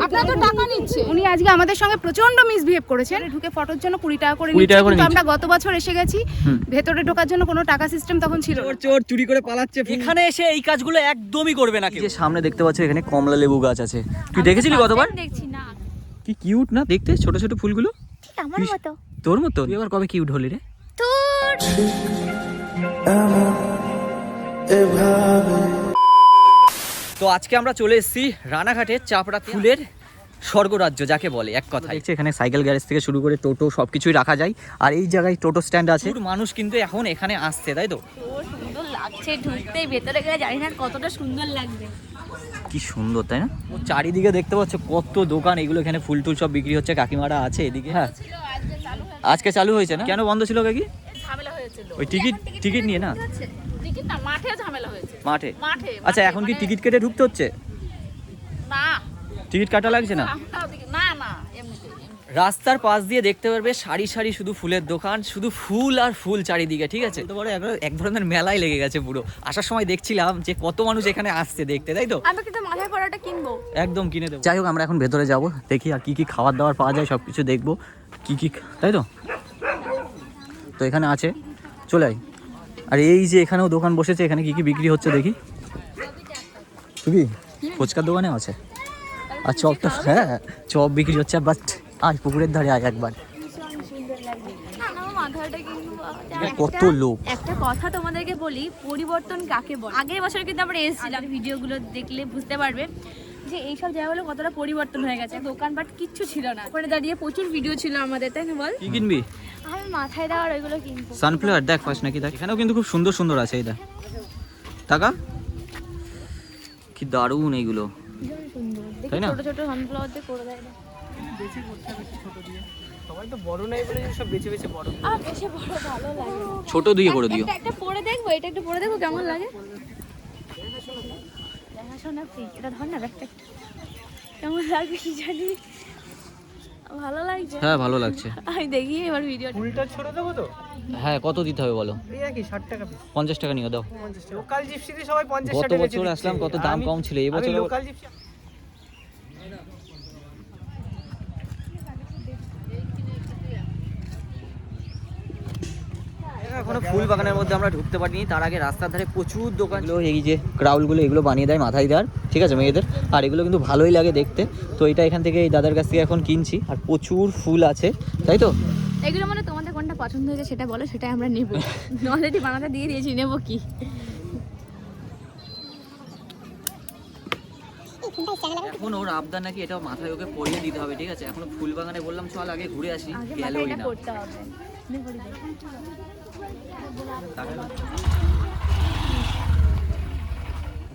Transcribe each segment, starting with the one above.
আপনারা তো টাকা নিচ্ছে। উনি আজকে আমাদের সঙ্গে প্রচন্ড মিসবিহেভ করেছেন। ঢুকে ফটোর জন্য 20 টাকা করে নিচ্ছে, কিন্তু আমরা গত বছর এসে গেছি, ভেতরে ঢোকার জন্য কোনো টাকা সিস্টেম তখন ছিল না। চোর চুরি করে পালাচ্ছে। এখানে এসে এই কাজগুলো একদমই করবে না। যে সামনে দেখতে পাচ্ছ এখানে কমলা লেবু গাছ আছে, তুই দেখেছিলি গতবার? দেখছি না, কি কিউট না দেখতে, ছোট ছোট ফুলগুলো ঠিক আমার মতো। তোর মতো? তুই আবার কবে কিউট হলি রে? তোর তো আজকে আমরা চলে এসেছি রানাঘাটের চাপড়া ফুলের স্বর্গরাজ্য যাকে বলে। এক কথা দেখছি এখানে সাইকেল গ্যারেজ থেকে শুরু করে টোটো সবকিছুই রাখা যায়, আর এই জায়গায় টোটো স্ট্যান্ড আছে। মানুষ কিন্তু এখন এখানে আসছে, তাই তো? সুন্দর লাগছে ঢুকতে, ভেতরে গেলে জানি না কতটা সুন্দর লাগবে। কি সুন্দর তাই না? ও চারিদিকে দেখতে পাচ্ছ কত দোকান, এগুলো এখানে ফুল টুল সব বিক্রি হচ্ছে। কাকিমারা আছে এদিকে। হ্যাঁ আজকে চালু হয়েছে না? কেন বন্ধ ছিল কাকি? ঝামেলা হয়েছিল ওই টিকিট নিয়ে না? টিকিট না, মাঠে ঝামেলা হয়েছে। মাঠে? মাঠে। আচ্ছা এখন কি টিকিট কেটে ঢুকতে হচ্ছে? না টিকিট কাটা লাগছে না? না না, এমনিতে। রাস্তার পাশ দিয়ে দেখতে পারবে সারি সারি শুধু ফুলের দোকান, শুধু ফুল আর ফুল চারিদিকে, ঠিক আছে? তো বড় এক ধরনের মেলাই লেগে গেছে পুরো। আসার সময় দেখছিলাম যে কত মানুষ এখানে আসছে দেখতে, তাই তো? আমি কিন্তু মাথায় করাটা কিনবো, একদম কিনে দেবো। যাই হোক আমরা এখন ভেতরে যাব, দেখি আর কি কি খাবার দাবার পাওয়া যায় সবকিছু দেখবো কি কি, তাই তো? তো এখানে আছে, চলে আয়। আর এই যে এখানেও দোকান বসেছে, এখানে কি কি বিক্রি হচ্ছে দেখি। তুমি ফুচকার দোকানে আছে, আর চপটা, হ্যাঁ চপ বিক্রি হচ্ছে। বাট আয় পুকুরের ধারে আয় একবার, কত লোক। একটা কথা তোমাদেরকে বলি, পরিবর্তন কাকে বলে। আগের বছর কিন্তু আমরা এসেছিলাম, ভিডিওগুলো দেখলে বুঝতে পারবে যে এইসব জায়গাগুলো কতটা পরিবর্তন হয়ে গেছে। দোকানপাট কিচ্ছু ছিল না, ওখানে দাঁড়িয়ে প্রচুর ভিডিও ছিল আমাদের, তাই না বল? কি কিনবি? আমি মাথায় দেওয়ার ওইগুলো কিনবো। সানফ্লাওয়ার দেখ ফার্স্ট নাকি দেখ, এখানেও কিন্তু খুব সুন্দর সুন্দর আছে। এই দেখ টাকা, কি দারুণ এইগুলো, তাই না? ছোট ছোট সানফ্লাওয়ার দিয়ে করে দেয় না, বেশি করতে হবে ছোট দিয়ে। সবাই তো বড় নাই বলে সব বেছে বেছে বড়। আর বেশি বড় ভালো লাগে না। ছোট দিয়ে করে দিও। একটা পরে দেখবো, এটা একটু পরে দেখবো কেমন লাগে। দেখাশোনা ফ্রি, এটা ধর না ব্যাগটা, কেমন লাগবে কি জানি, ভালো লাগছে। হ্যাঁ ভালো লাগছে। আমি দেখি এবার ভিডিওটা। ফুলটা ছোট দেবো তো? হ্যাঁ কত দিতে হবে বলো? এই একই 60 টাকা পিস। 50 টাকা নিয়ে দাও। 50 টাকা। লোকাল জিপসিতে সবাই 50 গত টাকা বছর আসলাম কত দাম কম ছিল, এই বছর লোকাল জিপসি। এখনো ফুল বাগানের মধ্যে আমরা ঢুকতে পারিনি, তার আগে রাস্তার ধারে প্রচুর দোকানগুলো, এই যে ক্রাউলগুলো এগুলো বানিয়ে দেয় মাথায় দেওয়ার, ঠিক আছে, মেয়েদের। আর এগুলো কিন্তু ভালোই লাগে দেখতে। তো এটা এখান থেকে এই দাদার কাছ থেকে এখন কিনছি, আর প্রচুর ফুল আছে, তাই তো? এগুলো মানে তোমাদের কোনটা পছন্দ হয়েছে সেটা বলো, সেটাই আমরা নেব। অলরেডি বানাতে দিয়ে দিয়েছি, নেব কি? এখন ওর আবদার নাকি এটা মাথায় ওকে পরিয়ে দিতে হবে, ঠিক আছে? এখনো ফুল বাগানে বললাম চল আগে ঘুরে আসি, গেলই না। করতে হবে।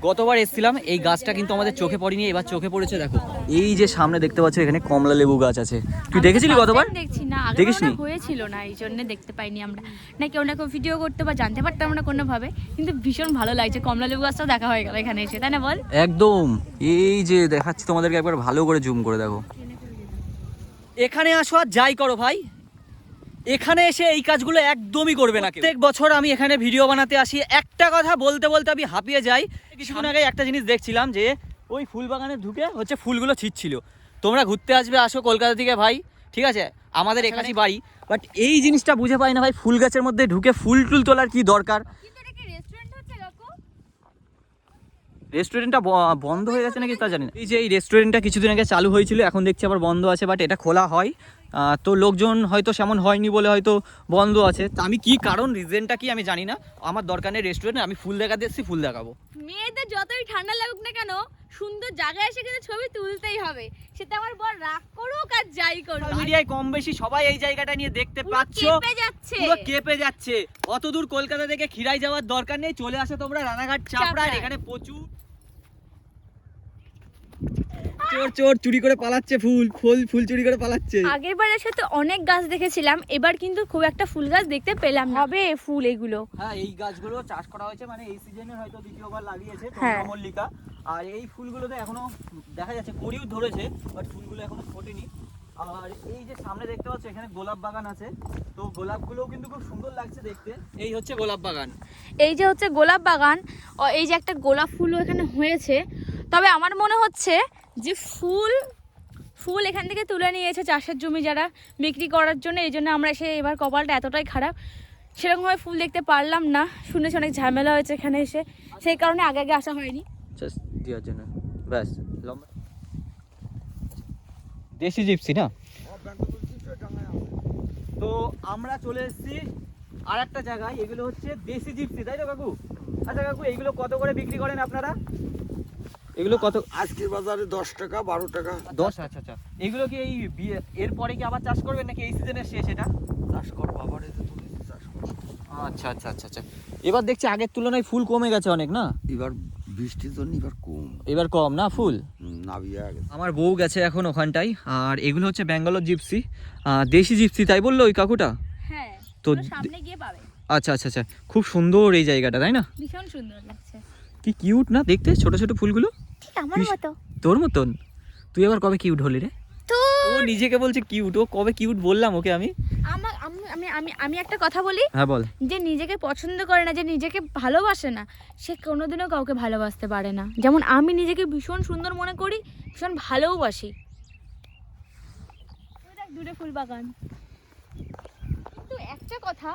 গতবার এসেছিলাম এই গাছটা কিন্তু আমাদের চোখে পড়েনি, এবার চোখে পড়েছে। দেখো এই যে সামনে দেখতে পাচ্ছ এখানে কমলা লেবু গাছ আছে, তুই দেখেছিলি গতবার? দেখছি না, দেখিসনি? আগে হয়েছিল না, এই জন্য দেখতে পাইনি আমরা। না কেউ না কেউ ভিডিও করতে বা জানতে পারতাম না কোনোভাবে, কিন্তু ভীষণ ভালো লাগছে। কমলা লেবু গাছটাও দেখা হয়ে গেল এখানে এসে, তাই না বল? একদম। এই যে দেখাচ্ছি তোমাদেরকে, একবার ভালো করে জুম করে দেখো। এখানে আসো আর যাই করো ভাই, এখানে এসে এই কাজগুলো একদমই করবে না। প্রত্যেক বছর আমি এখানে ভিডিও বানাতে আসি, একটা কথা বলতে বলতে আমি হাঁপিয়ে যাই। কিছুক্ষণ আগে একটা জিনিস দেখছিলাম যে ওই ফুল বাগানে ঢুকে হচ্ছে ফুলগুলো ছিঁচ্ছিল। তোমরা ঘুরতে আসবে আসো কলকাতা থেকে ভাই, ঠিক আছে, আমাদের এখানেই বাড়ি, বাট এই জিনিসটা বুঝে পাই না ভাই, ফুল গাছের মধ্যে ঢুকে ফুল টুল তোলার কি দরকার? রেস্টুরেন্টটা বন্ধ হয়ে গেছে নাকি তা জানি না। এই যে এই রেস্টুরেন্টটা কিছুদিন আগে চালু হয়েছিল, এখন দেখছি আবার বন্ধ আছে, বাট এটা খোলা হয়। তো লোকজন হয়তো সেমন হয়নি বলে হয়তো বন্ধ আছে। তা আমি কি কারণ, রিজনটা কি আমি জানি না। আমার দরকার নেই রেস্টুরেন্টে, আমি ফুল দেখাতে এসেছি, ফুল দেখাবো। মেয়েদের যতই ঠান্ডা লাগুক না কেন, সুন্দর জায়গায় এসে কিন্তু ছবি তুলতেই হবে, সেটা আমার বর রাগ করুক আর যাই করুক। মিডিয়ায় কম বেশি সবাই এই জায়গাটা নিয়ে দেখতে পাচ্ছ, পুরো কেঁপে যাচ্ছে। অত দূর কলকাতা থেকে খিরাই যাওয়ার দরকার নেই, চলে আসো তোমরা রানাঘাট চাপড়া, এখানে প্রচুর চোর চোর চুরি করে পালাচ্ছে, ফুল চুরি করে পালাচ্ছে। আগের বার এসে তো অনেক গাছ দেখেছিলাম, এবার কিন্তু খুব একটা ফুল গাছ দেখতে পেলাম না। হবে ফুল এগুলো? হ্যাঁ এই গাছগুলো চাষ করা হয়েছে, মানে এই সিজনে হয়তো দ্বিতীয়বার লাগিয়েছে মল্লিকা। আর এই ফুলগুলোতে এখনো দেখা যাচ্ছে কড়িও ধরেছে, বাট ফুলগুলো এখনো ফোটেনি। আর এই যে সামনে দেখতে পাচ্ছ এখানে গোলাপ বাগান আছে, তো গোলাপগুলোও কিন্তু খুব সুন্দর লাগছে দেখতে। এই হচ্ছে গোলাপ বাগান, এই যে হচ্ছে গোলাপ বাগান। এই যে একটা গোলাপ ফুলও এখানে হয়েছে, তবে আমার মনে হচ্ছে যে ফুল ফুল এখান থেকে তুলে নিয়ে এসে চাষের জমি যারা বিক্রি করার জন্য, এই জন্য আমরা এসে এবার কপালটা এতটাই খারাপ, সেরকমভাবে ফুল দেখতে পারলাম না। শুনেছি অনেক ঝামেলা হয়েছে এখানে এসে, সেই কারণে আগে আগে আসা হয়নি। জাস্ট দেওয়ার জন্য ব্যাস। লম্বা দেশি জিপসি না? তো আমরা চলে এসেছি আর একটা জায়গায়, এগুলো হচ্ছে দেশি জিপসি, তাই তো কাকু? আচ্ছা কাকু, এইগুলো কত করে বিক্রি করেন আপনারা? এগুলো কত আজকের বাজারে 10 টাকা 12 টাকা 10? আচ্ছা আচ্ছা, এগুলো কি এই এরপরে কি আবার চাষ করবেন নাকি এই সিজনের শেষ এটা? চাষ করবো আবার, এতে তুলেছি চাষ করবো। আচ্ছা আচ্ছা আচ্ছা আচ্ছা, এবার দেখছি আগের তুলনায় ফুল কমে গেছে অনেক না? এবার বৃষ্টির জন্য এবার কম, এবার কম না ফুল? নাবিয়া গেছে। আমার বউ গেছে এখন ওখানটাই। আর এগুলো হচ্ছে ব্যাঙ্গালোর জিপসি, দেশি জিপসি তাই বললো ওই কাকুটা? হ্যাঁ, তো তো সামনে গিয়ে পাবে। আচ্ছা আচ্ছা আচ্ছা, খুব সুন্দর এই জায়গাটা, তাই না? ভীষণ সুন্দর লাগছে, কি কিউট না দেখতে, ছোট ছোট ফুলগুলো। ঠিক আমার মতো। তোর মতন? তুই আবার কবে কিউট হলি রে? তো ও নিজেকে বলছে কিউট, ও কবে কিউট বললাম ওকে আমি? আমি একটা কথা বলি, হ্যাঁ বল। যে নিজেকে পছন্দ করে না, যে নিজেকে ভালোবাসে না, সে কোনোদিনও কাউকে ভালোবাসতে পারে না। যেমন আমি নিজেকে ভীষণ সুন্দর মনে করি, ভীষণ ভালোবাসি। দূরে ফুল বাগান। কিন্তু একটা কথা,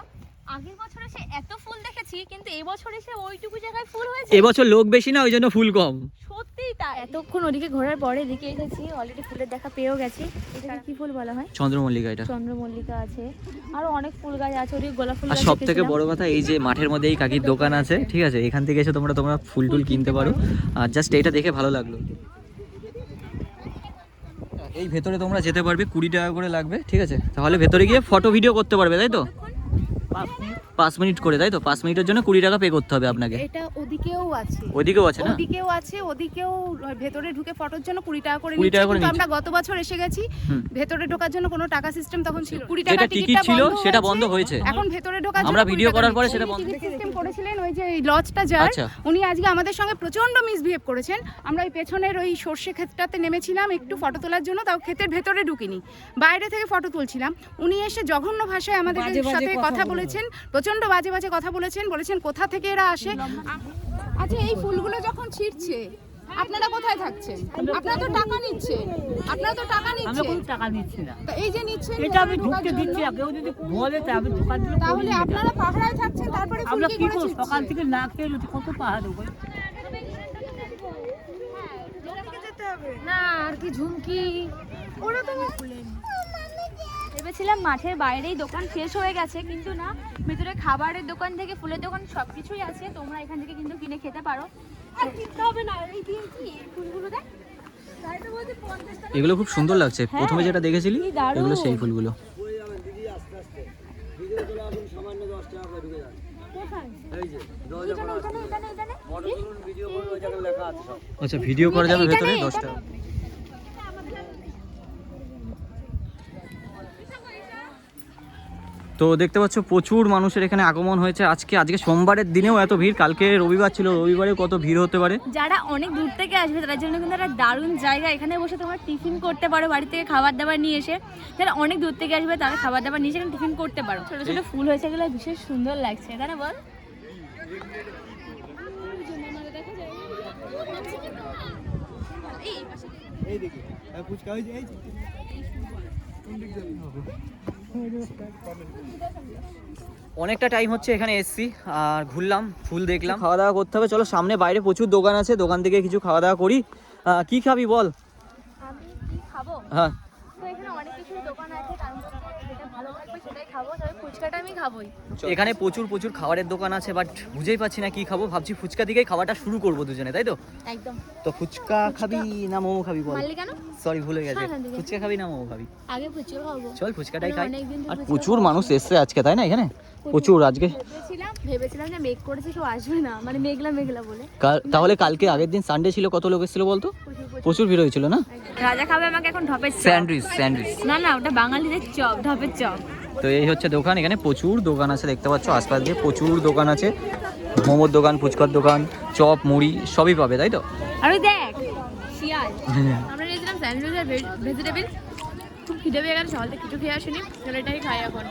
আগের বছর এসে এত ফুল দেখেছি, কিন্তু এবছর এসে ওইটুকু জায়গায় ফুল হয়েছে। এবছর লোক বেশি না, ওই জন্য ফুল কম। সত্যিই তাই। এতক্ষণ ওদিকে ঘোরার পরে এদিকে এসেছি, অলরেডি ফুলের দেখা পেয়েও গেছি। এটা কি ফুল বলা হয়? চন্দ্রমল্লিকা। এটা চন্দ্রমল্লিকা আছে, আরো অনেক ফুল গাছ আছে, ওদিকে গোলাপ ফুল আর গাছ সব থেকে দেখেছিলাম। বড় কথা, এই যে মাঠের মধ্যে এই কাকির দোকান আছে, ঠিক আছে, এখান থেকে এসে তোমরা ফুল টুল কিনতে পারো। আর জাস্ট এটা দেখে ভালো লাগলো। এই ভেতরে তোমরা যেতে পারবে, 20 টাকা করে লাগবে, ঠিক আছে? তাহলে ভেতরে গিয়ে ফটো ভিডিও করতে পারবে, তাই তো? 5 মিনিট করে, তাই তো? 5 মিনিটের জন্য 20 টাকা পে করতে হবে আপনাকে। এটা ওদিকেও আছে, ওইদিকেও আছে না? ওদিকেও আছে, ওদিকেও ভেতরে ঢুকে ফটোর জন্য 20 টাকা করে 20 টাকা করে নিচ্ছে। কিন্তু নিচ্ছে। আমরা গত বছর এসে গেছি, ভেতরে ঢোকার জন্য কোনো টাকা সিস্টেম তখন ছিল না। 20 যেটা টাকা টিকিট ছিল সেটা বন্ধ হয়েছে। এখন ভেতরে ঢোকার জন্য আমরা ভিডিও 20 টাকা করার পরে নিচ্ছে। সেটা বন্ধ টিকিট সিস্টেম করেছিলেন ওই যে লজটা যার, আচ্ছা। উনি আজকে আমাদের সঙ্গে প্রচন্ড মিসবিহেভ করেছেন। আমরা ওই পেছনের ওই সর্ষে ক্ষেতটাতে নেমেছিলাম একটু ফটো তোলার জন্য, তাও ক্ষেতের ভেতরে ঢুকিনি, বাইরে থেকে ফটো তুলছিলাম। উনি এসে জঘন্য ভাষায় আমাদের সাথে কথা বলেছেন, প্রচন্ড বাজে বাজে কথা বলেছেন কোথা থেকে এরা আসে। আচ্ছা, এই ফুলগুলো যখন ছিঁড়ছে আপনারা কোথায় থাকছেন? আপনারা তো টাকা নিচ্ছেন, আমরা কোনো টাকা নিচ্ছি না, তা এই যে নিচ্ছেন, এটা আমি ঢুকতে দিচ্ছি না। কেউ যদি বলে তো আমি দোকান থেকে তাহলে আপনারা পাহারায় থাকছেন, তারপরে ফুল আমরা কি কি করে করবো? ছিঁড়ছে? সকাল থেকে না খেয়ে রয়েছি, কত পাহাড় দেবো। না আর কি ঝুমকি, ওরা তো ভেবেছিলাম মাঠের বাইরেই দোকান শেষ হয়ে গেছে, কিন্তু না, ভিতরে খাবারের দোকান থেকে ফুলের দোকান সবকিছুই আছে। তোমরা এখান থেকে কিন্তু কিনে খেতে পারো, আর কিনতে হবে না। এই কি ফুলগুলো দেখ, এগুলো খুব সুন্দর লাগছে। প্রথমে যেটা দেখেছিলি কি দারুণ। এগুলো সেই ফুলগুলো। আচ্ছা, ভিডিও করা যাবে ভেতরে 10 টাকা। তো দেখতে পাচ্ছ প্রচুর মানুষের এখানে আগমন হয়েছে আজকে সোমবারের দিনেও এত ভিড়, কালকে রবিবার ছিল, রবিবারে কত ভিড় হতে পারে। যারা অনেক দূর থেকে আসবে তাদের জন্য কিন্তু একটা দারুণ জায়গা। এখানে বসে তোমরা টিফিন করতে পারো, বাড়ি থেকে খাবার দাবার নিয়ে এসে। যারা অনেক দূর থেকে আসবে তারা খাবার দাবার নিয়ে এসে এখানে টিফিন করতে পারো। ছোট ছোট ফুল হয়েছে, এগুলো বিশেষ সুন্দর লাগছে, এখানে বল। অনেকটা টাইম হচ্ছে এখানে এসছি আর ঘুরলাম, ফুল দেখলাম, খাওয়া দাওয়া করতে হবে। চলো সামনে বাইরে প্রচুর দোকান আছে, দোকান থেকে কিছু খাওয়া দাওয়া করি। কি খাবি বল? আমি কি খাবো? হ্যাঁ, তো এখানে অনেক কিছু দোকান আছে, তার মধ্যে যেটা ভালো লাগবে সেটাই খাবো। তবে ফুচকাটা আমি খাবোই। এখানে প্রচুর খাবারের দোকান আছে, বাট বুঝেই পাচ্ছি না কি খাবো। ভাবছি ফুচকা দিকেই খাওয়াটা শুরু করবো দুজনে, তাই তো? একদম। তো ফুচকা খাবি না মোমো খাবি বল? মারলি কেন? সরি ভুলে গেছে, হ্যাঁ, ঠিক আছে। ফুচকা খাবি না মোমো খাবি? আগে ফুচকা খাবো। চল ফুচকাটাই খাই। অনেকদিন ধরে আর ফুচকা প্রচুর মানুষ এসছে আজকে, তাই না? এখানে প্রচুর আজকে। ভেবেছিলাম যে মেঘ করেছে, কেউ আসবে না, মানে মেঘলা মেঘলা বলে। তাহলে কালকে আগের দিন সানডে ছিল, কত লোক এসেছিল বলতো? প্রচুর ভিড় হয়েছিল না? রাজা খাবে আমাকে এখন ঢপের চপ। স্যান্ডউইচ। না না, ওটা বাঙালিদের চপ, ঢপের চপ। তো এই হচ্ছে দোকান, এখানে প্রচুর দোকান আছে, দেখতে পাচ্ছ আশপাশ দিয়ে প্রচুর দোকান আছে। মোমোর দোকান, ফুচকার দোকান, চপ মুড়ি সবই পাবে, তাই তো? আর ওই দেখ শিয়াল। আমরা নিয়েছিলাম স্যান্ডউইচ আর ভেজিটেবল। খুব খিদে পেয়ে গেল, সকাল থেকে কিছু খেয়ে আসিনি, চলো এটাই খাই এখন।